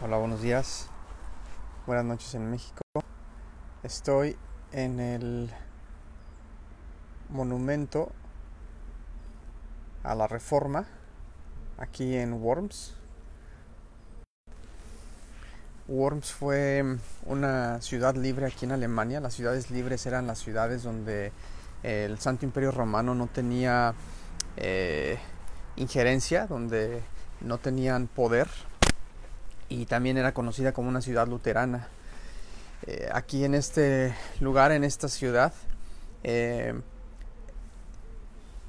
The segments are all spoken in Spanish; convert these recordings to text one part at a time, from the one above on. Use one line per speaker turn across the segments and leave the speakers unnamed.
Hola, buenos días. Buenas noches en México. Estoy en el monumento a la Reforma, aquí en Worms. Worms fue una ciudad libre aquí en Alemania. Las ciudades libres eran las ciudades donde el Santo Imperio Romano no tenía injerencia, donde no tenían poder, y también era conocida como una ciudad luterana. Aquí en este lugar, en esta ciudad,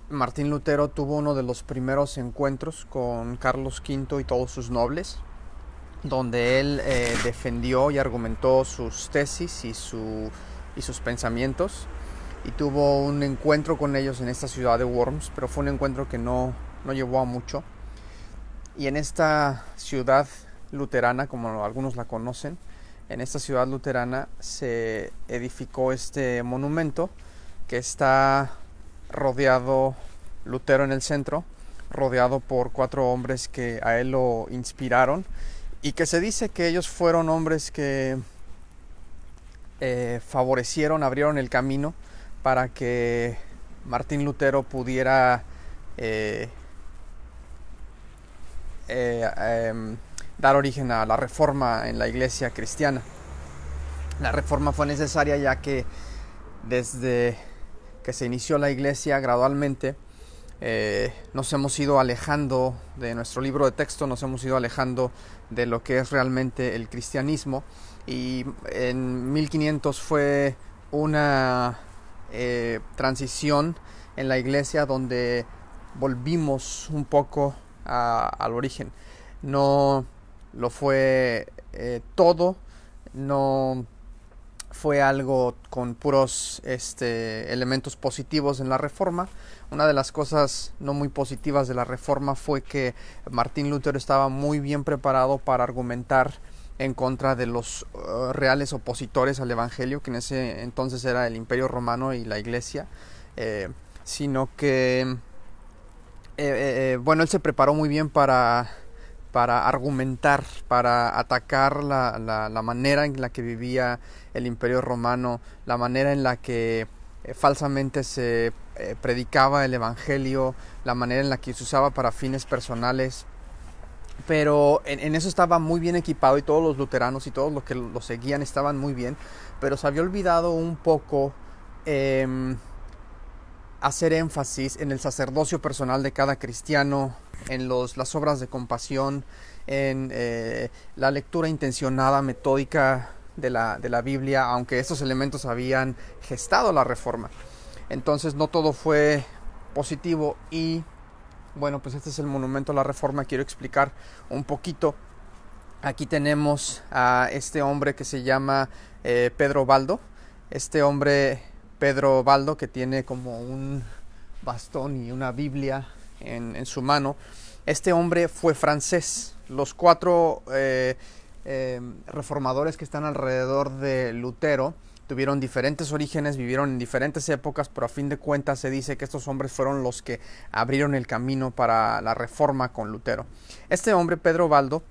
Martín Lutero tuvo uno de los primeros encuentros con Carlos V y todos sus nobles, donde él defendió y argumentó sus tesis y sus pensamientos, y tuvo un encuentro con ellos en esta ciudad de Worms, pero fue un encuentro que no llevó a mucho. Y en esta ciudad luterana, como algunos la conocen, en esta ciudad luterana se edificó este monumento que está rodeado, Lutero en el centro, rodeado por 4 hombres que a él lo inspiraron, y que se dice que ellos fueron hombres que favorecieron, abrieron el camino para que Martín Lutero pudiera dar origen a la reforma en la iglesia cristiana. La reforma fue necesaria ya que desde que se inició la iglesia gradualmente nos hemos ido alejando de nuestro libro de texto, nos hemos ido alejando de lo que es realmente el cristianismo, y en 1500 fue una transición en la iglesia donde volvimos un poco al origen. No lo fue todo, no fue algo con puros elementos positivos en la reforma. Una de las cosas no muy positivas de la reforma fue que Martín Lutero estaba muy bien preparado para argumentar en contra de los reales opositores al evangelio, que en ese entonces era el Imperio Romano y la iglesia, sino que él se preparó muy bien para argumentar, para atacar la manera en la que vivía el Imperio Romano, la manera en la que falsamente se predicaba el evangelio, la manera en la que se usaba para fines personales. Pero en eso estaba muy bien equipado, y todos los luteranos y todos los que lo seguían estaban muy bien, pero se había olvidado un poco hacer énfasis en el sacerdocio personal de cada cristiano, en las obras de compasión, en la lectura intencionada, metódica de la Biblia, aunque estos elementos habían gestado la reforma. Entonces no todo fue positivo, y bueno, pues este es el monumento a la reforma. Quiero explicar un poquito. Aquí tenemos a este hombre que se llama Pedro Baldo. Este hombre, Pedro Baldo, que tiene como un bastón y una Biblia en su mano. Este hombre fue francés. Los 4 reformadores que están alrededor de Lutero tuvieron diferentes orígenes, vivieron en diferentes épocas, pero a fin de cuentas se dice que estos hombres fueron los que abrieron el camino para la reforma con Lutero. Este hombre, Pedro Baldo,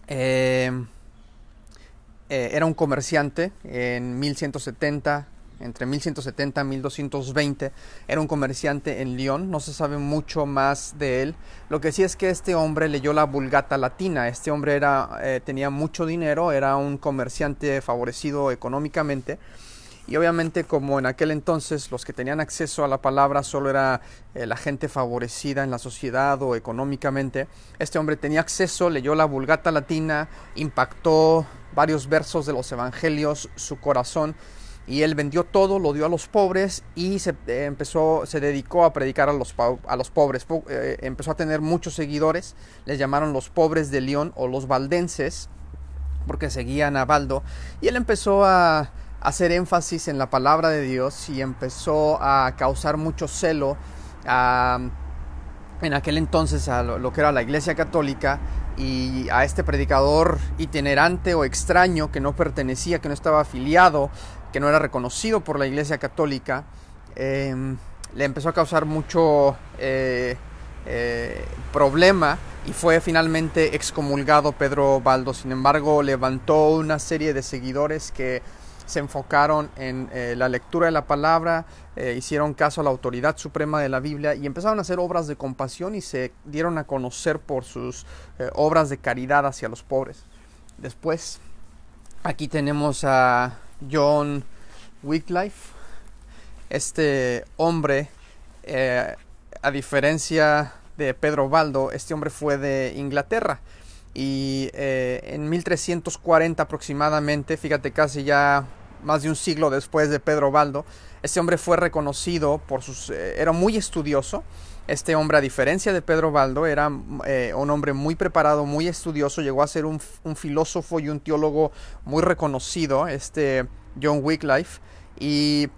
era un comerciante en 1170, entre 1170 y 1220, era un comerciante en Lyon. No se sabe mucho más de él. Lo que sí es que este hombre leyó la Vulgata Latina. Este hombre tenía mucho dinero, era un comerciante favorecido económicamente, y obviamente, como en aquel entonces los que tenían acceso a la palabra solo era la gente favorecida en la sociedad o económicamente, este hombre tenía acceso, leyó la Vulgata Latina, impactó varios versos de los evangelios su corazón, y él vendió todo, lo dio a los pobres, y se dedicó a predicar a los pobres. Empezó a tener muchos seguidores. Les llamaron los pobres de Lyon o los valdenses, porque seguían a Baldo, y él empezó a hacer énfasis en la palabra de Dios, y empezó a causar mucho celo en aquel entonces a lo que era la Iglesia Católica, y a este predicador itinerante o extraño que no pertenecía, que no estaba afiliado, que no era reconocido por la Iglesia Católica. Le empezó a causar mucho problema y fue finalmente excomulgado Pedro Baldo. Sin embargo, levantó una serie de seguidores que se enfocaron en la lectura de la palabra, hicieron caso a la autoridad suprema de la Biblia y empezaron a hacer obras de compasión y se dieron a conocer por sus obras de caridad hacia los pobres. Después, aquí tenemos a John Wycliffe. Este hombre, a diferencia de Pedro Baldo, este hombre fue de Inglaterra y en 1340 aproximadamente, fíjate, casi ya más de un siglo después de Pedro Baldo, este hombre fue reconocido por sus... era muy estudioso. Este hombre, a diferencia de Pedro Baldo, era un hombre muy preparado, muy estudioso, llegó a ser un filósofo y un teólogo muy reconocido, John Wycliffe, y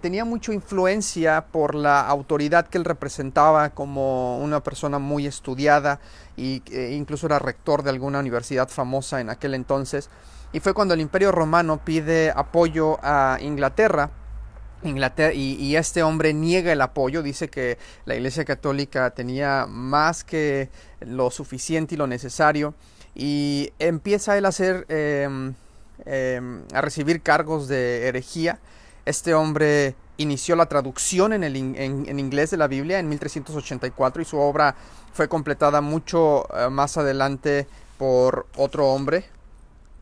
tenía mucha influencia por la autoridad que él representaba como una persona muy estudiada y incluso era rector de alguna universidad famosa en aquel entonces. Y fue cuando el Imperio Romano pide apoyo a Inglaterra y este hombre niega el apoyo, dice que la Iglesia Católica tenía más que lo suficiente y lo necesario, y empieza él a a recibir cargos de herejía. Este hombre inició la traducción en inglés de la Biblia en 1384 y su obra fue completada mucho más adelante por otro hombre,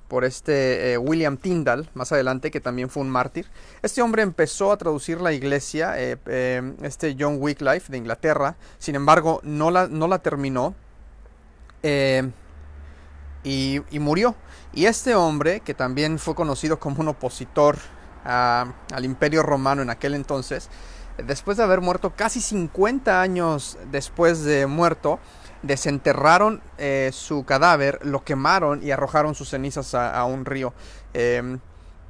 por William Tyndale, más adelante, que también fue un mártir. Este hombre empezó a traducir la iglesia, John Wycliffe de Inglaterra, sin embargo no la terminó y murió. Y este hombre, que también fue conocido como un opositor al Imperio Romano en aquel entonces, después de haber muerto, casi 50 años después de muerto, desenterraron su cadáver, lo quemaron y arrojaron sus cenizas a un río.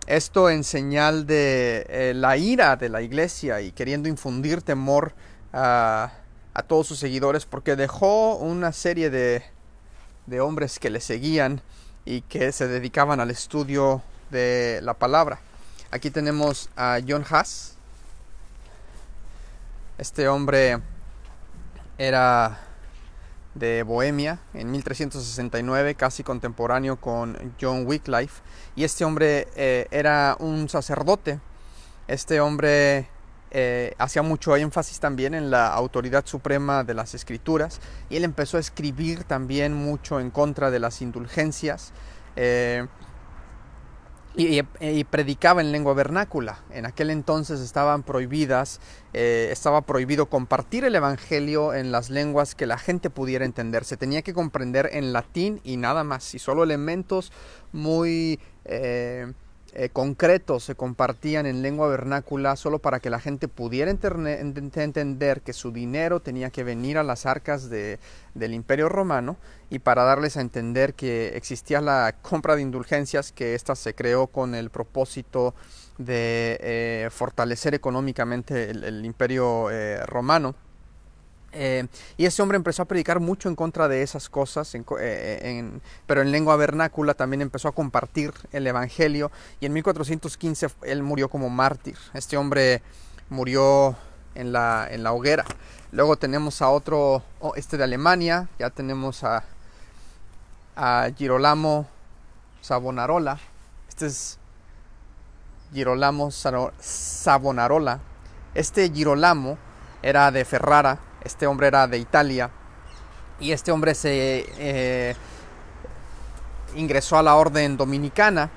Esto en señal de la ira de la iglesia y queriendo infundir temor a todos sus seguidores, porque dejó una serie de hombres que le seguían y que se dedicaban al estudio de la palabra. Aquí tenemos a John Huss. Este hombre era de Bohemia en 1369, casi contemporáneo con John Wycliffe, y este hombre era un sacerdote. Este hombre hacía mucho énfasis también en la autoridad suprema de las escrituras, y él empezó a escribir también mucho en contra de las indulgencias, y predicaba en lengua vernácula. En aquel entonces estaba prohibido compartir el evangelio en las lenguas que la gente pudiera entender. Se tenía que comprender en latín y nada más, y solo elementos muy concretos se compartían en lengua vernácula, solo para que la gente pudiera entender que su dinero tenía que venir a las arcas del Imperio Romano, y para darles a entender que existía la compra de indulgencias, que ésta se creó con el propósito de fortalecer económicamente el Imperio Romano. Y este hombre empezó a predicar mucho en contra de esas cosas, pero en lengua vernácula. También empezó a compartir el evangelio, y en 1415 él murió como mártir. Este hombre murió en la hoguera. Luego tenemos a otro, de Alemania. Ya tenemos a Girolamo Savonarola. Este es Girolamo Savonarola. Girolamo era de Ferrara. Este hombre era de Italia, y este hombre se ingresó a la orden dominicana,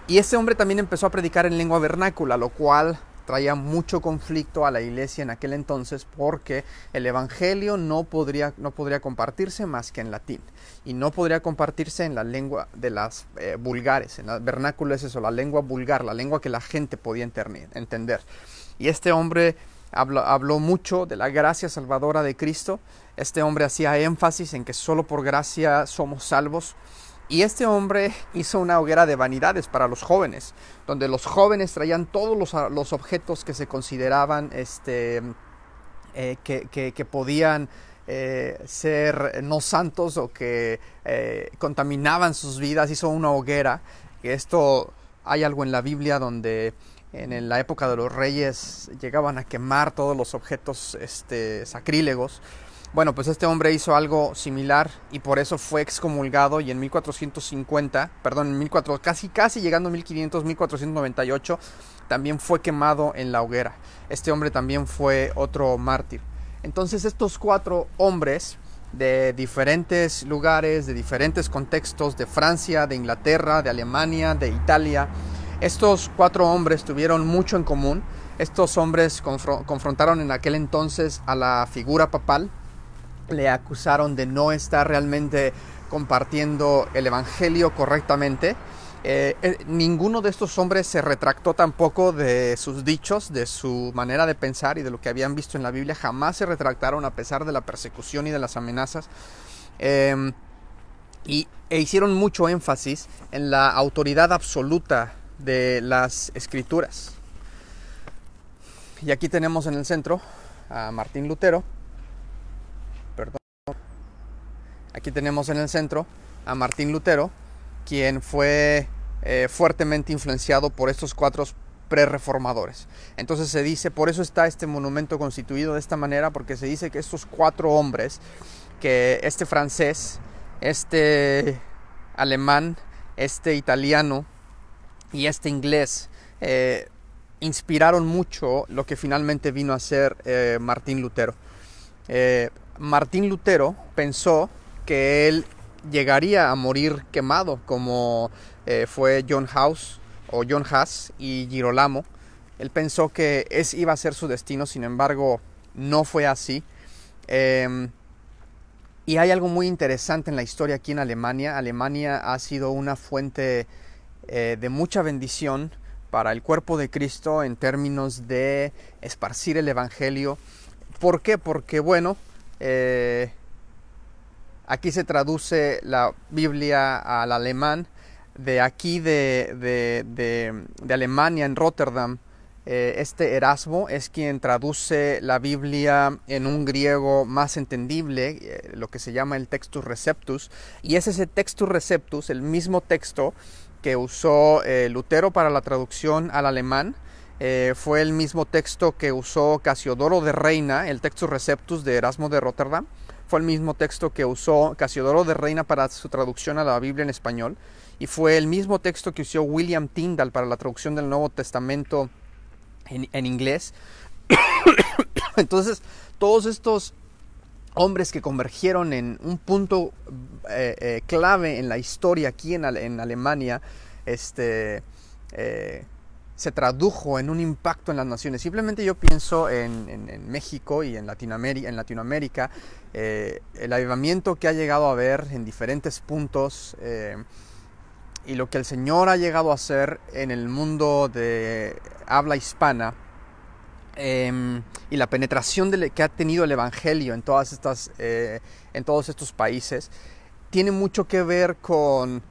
y este hombre también empezó a predicar en lengua vernácula, lo cual traía mucho conflicto a la iglesia en aquel entonces, porque el evangelio no podría compartirse más que en latín, y no podría compartirse en la lengua de las vulgares. En la vernáculo es eso, la lengua vulgar, la lengua que la gente podía entender. Y este hombre habló mucho de la gracia salvadora de Cristo. Este hombre hacía énfasis en que solo por gracia somos salvos. Y este hombre hizo una hoguera de vanidades para los jóvenes, donde los jóvenes traían todos los objetos que se consideraban que podían ser no santos, o que contaminaban sus vidas. Hizo una hoguera. Que esto, hay algo en la Biblia donde en la época de los reyes llegaban a quemar todos los objetos sacrílegos. Bueno, pues este hombre hizo algo similar y por eso fue excomulgado, y en 1450, perdón, casi llegando a 1500, 1498, también fue quemado en la hoguera. Este hombre también fue otro mártir. Entonces estos 4 hombres de diferentes lugares, de diferentes contextos, de Francia, de Inglaterra, de Alemania, de Italia, estos 4 hombres tuvieron mucho en común. Estos hombres confrontaron en aquel entonces a la figura papal, le acusaron de no estar realmente compartiendo el evangelio correctamente. Ninguno de estos hombres se retractó tampoco de sus dichos, de su manera de pensar y de lo que habían visto en la Biblia. Jamás se retractaron a pesar de la persecución y de las amenazas. E hicieron mucho énfasis en la autoridad absoluta de las Escrituras. Y aquí tenemos en el centro a Martín Lutero. Aquí tenemos en el centro a Martín Lutero, quien fue fuertemente influenciado por estos 4 prerreformadores. Entonces se dice, por eso está este monumento constituido de esta manera, porque se dice que estos 4 hombres, que este francés, este alemán, este italiano y este inglés, inspiraron mucho lo que finalmente vino a ser Martín Lutero. Martín Lutero pensó que él llegaría a morir quemado, como fue John Huss y Girolamo. Él pensó que ese iba a ser su destino, sin embargo, no fue así. Y hay algo muy interesante en la historia aquí en Alemania. Alemania ha sido una fuente de mucha bendición para el cuerpo de Cristo en términos de esparcir el evangelio. ¿Por qué? Porque, bueno, aquí se traduce la Biblia al alemán. De aquí de Alemania, en Rotterdam, este Erasmo es quien traduce la Biblia en un griego más entendible, lo que se llama el Textus Receptus. Y es ese Textus Receptus, el mismo texto que usó Lutero para la traducción al alemán. Fue el mismo texto que usó Casiodoro de Reina, el Textus Receptus de Erasmo de Rotterdam. Fue el mismo texto que usó Casiodoro de Reina para su traducción a la Biblia en español. Y fue el mismo texto que usó William Tyndale para la traducción del Nuevo Testamento en inglés. Entonces, todos estos hombres que convergieron en un punto clave en la historia aquí en Alemania, se tradujo en un impacto en las naciones. Simplemente yo pienso en México y en Latinoamérica, el avivamiento que ha llegado a haber en diferentes puntos, y lo que el Señor ha llegado a hacer en el mundo de habla hispana, y la penetración que ha tenido el evangelio en todos estos países, tiene mucho que ver con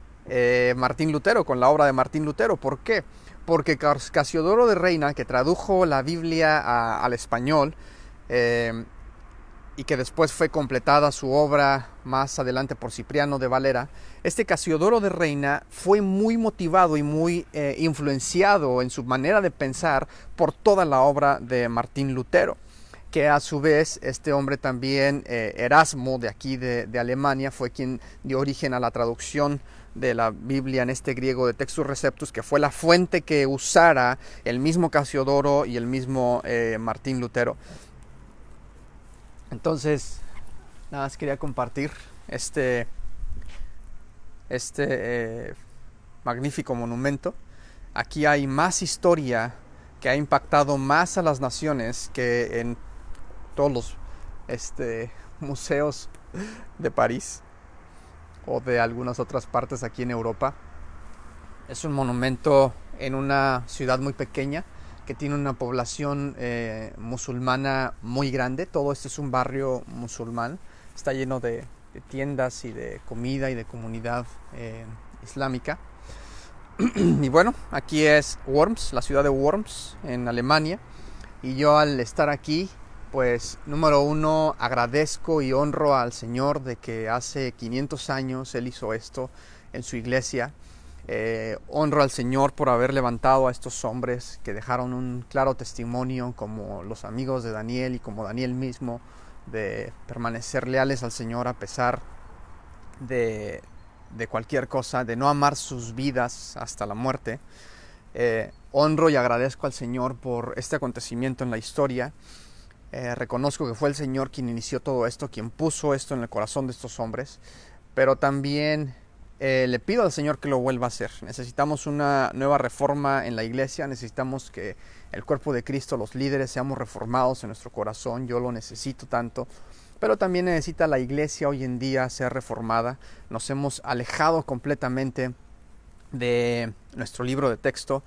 Martín Lutero, con la obra de Martín Lutero. ¿Por qué? Porque Casiodoro de Reina, que tradujo la Biblia al español, y que después fue completada su obra más adelante por Cipriano de Valera, este Casiodoro de Reina fue muy motivado y muy influenciado en su manera de pensar por toda la obra de Martín Lutero, que a su vez este hombre también, Erasmo, de aquí de Alemania, fue quien dio origen a la traducción de la Biblia en este griego de Textus Receptus, que fue la fuente que usara el mismo Casiodoro y el mismo Martín Lutero. Entonces, nada más quería compartir este magnífico monumento. Aquí hay más historia que ha impactado más a las naciones que en todos los museos de París o de algunas otras partes aquí en Europa. Es un monumento en una ciudad muy pequeña que tiene una población musulmana muy grande. Todo esto es un barrio musulmán. Está lleno de tiendas y de comida y de comunidad islámica. Y bueno, aquí es Worms, la ciudad de Worms, en Alemania. Y yo, al estar aquí, pues número uno, agradezco y honro al Señor de que hace 500 años Él hizo esto en su iglesia. Honro al Señor por haber levantado a estos hombres que dejaron un claro testimonio, como los amigos de Daniel y como Daniel mismo, de permanecer leales al Señor a pesar de cualquier cosa, de no amar sus vidas hasta la muerte. Honro y agradezco al Señor por este acontecimiento en la historia. Reconozco que fue el Señor quien inició todo esto, quien puso esto en el corazón de estos hombres, pero también le pido al Señor que lo vuelva a hacer. Necesitamos una nueva reforma en la iglesia, necesitamos que el cuerpo de Cristo, los líderes, seamos reformados en nuestro corazón. Yo lo necesito tanto, pero también necesita la iglesia hoy en día ser reformada. Nos hemos alejado completamente de nuestro libro de texto,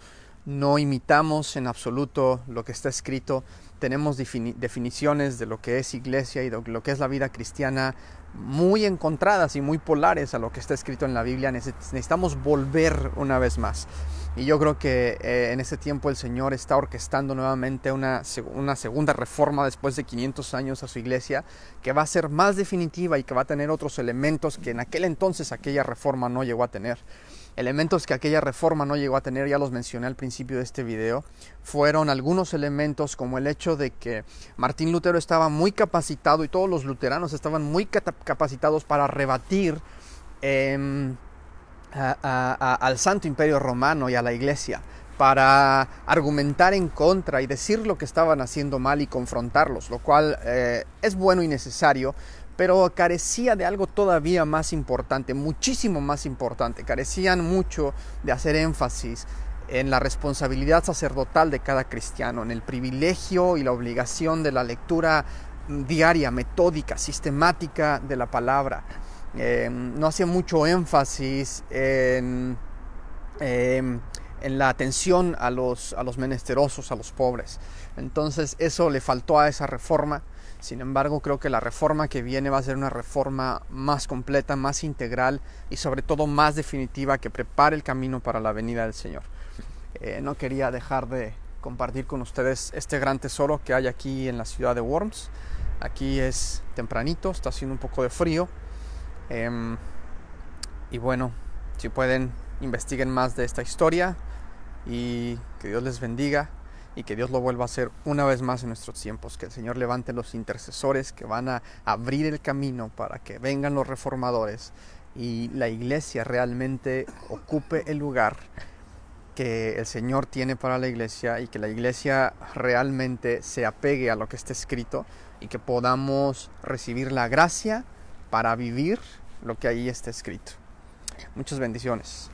no imitamos en absoluto lo que está escrito, tenemos definiciones de lo que es iglesia y de lo que es la vida cristiana muy encontradas y muy polares a lo que está escrito en la Biblia. Necesitamos volver una vez más. Y yo creo que en ese tiempo el Señor está orquestando nuevamente una segunda reforma después de 500 años a su iglesia, que va a ser más definitiva y que va a tener otros elementos que en aquel entonces aquella reforma no llegó a tener. Elementos que aquella reforma no llegó a tener, ya los mencioné al principio de este video, fueron algunos elementos como el hecho de que Martín Lutero estaba muy capacitado y todos los luteranos estaban muy capacitados para rebatir al Santo Imperio Romano y a la Iglesia, para argumentar en contra y decir lo que estaban haciendo mal y confrontarlos, lo cual es bueno y necesario, pero carecía de algo todavía más importante, muchísimo más importante. Carecían mucho de hacer énfasis en la responsabilidad sacerdotal de cada cristiano, en el privilegio y la obligación de la lectura diaria, metódica, sistemática de la palabra. No hacía mucho énfasis en la atención a los menesterosos, a los pobres. Entonces eso le faltó a esa reforma. Sin embargo, creo que la reforma que viene va a ser una reforma más completa, más integral y sobre todo más definitiva, que prepare el camino para la venida del Señor. No quería dejar de compartir con ustedes este gran tesoro que hay aquí en la ciudad de Worms. Aquí es tempranito, está haciendo un poco de frío. Y bueno, si pueden, investiguen más de esta historia y que Dios les bendiga. Y que Dios lo vuelva a hacer una vez más en nuestros tiempos. Que el Señor levante los intercesores que van a abrir el camino para que vengan los reformadores y la iglesia realmente ocupe el lugar que el Señor tiene para la iglesia, y que la iglesia realmente se apegue a lo que está escrito y que podamos recibir la gracia para vivir lo que ahí está escrito. Muchas bendiciones.